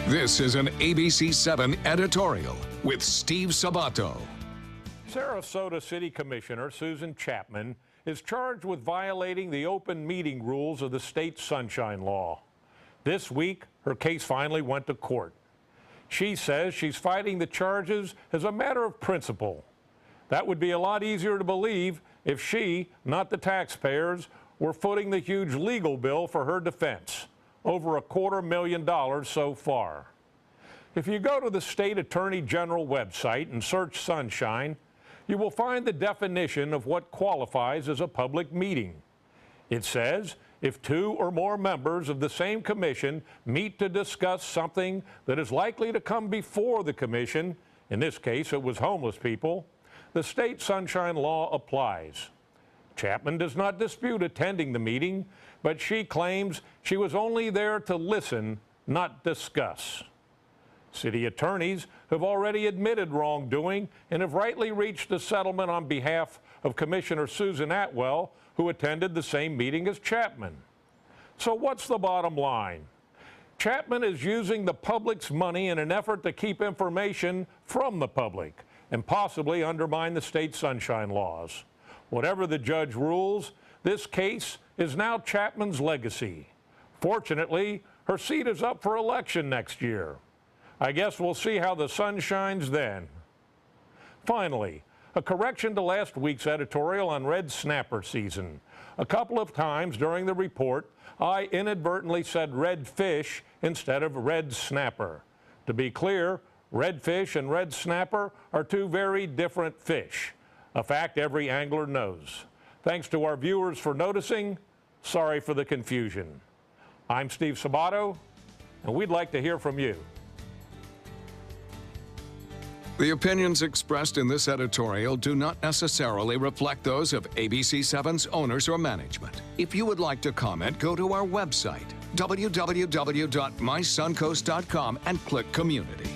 This is an ABC7 editorial with Steve Sabato. Sarasota City Commissioner Susan Chapman is charged with violating the open meeting rules of the state Sunshine Law. This week, her case finally went to court. She says she's fighting the charges as a matter of principle. That would be a lot easier to believe if she, not the taxpayers, were footing the huge legal bill for her defense, over $250,000 so far. If you go to the State Attorney General website and search Sunshine, you will find the definition of what qualifies as a public meeting. It says, if two or more members of the same commission meet to discuss something that is likely to come before the commission, in this case it was homeless people, the state Sunshine Law applies. Chapman does not dispute attending the meeting, but she claims she was only there to listen, not discuss. City attorneys have already admitted wrongdoing and have rightly reached a settlement on behalf of Commissioner Susan Atwell, who attended the same meeting as Chapman. So what's the bottom line? Chapman is using the public's money in an effort to keep information from the public and possibly undermine the state Sunshine Laws. Whatever the judge rules, this case is now Chapman's legacy. Fortunately, her seat is up for election next year. I guess we'll see how the sun shines then. Finally, a correction to last week's editorial on red snapper season. A couple of times during the report, I inadvertently said red fish instead of red snapper. To be clear, redfish and red snapper are two very different fish. A fact every angler knows. Thanks to our viewers for noticing. Sorry for the confusion. I'm Steve Sabato, and we'd like to hear from you. The opinions expressed in this editorial do not necessarily reflect those of ABC7's owners or management. If you would like to comment, go to our website, www.mysuncoast.com, and click Community.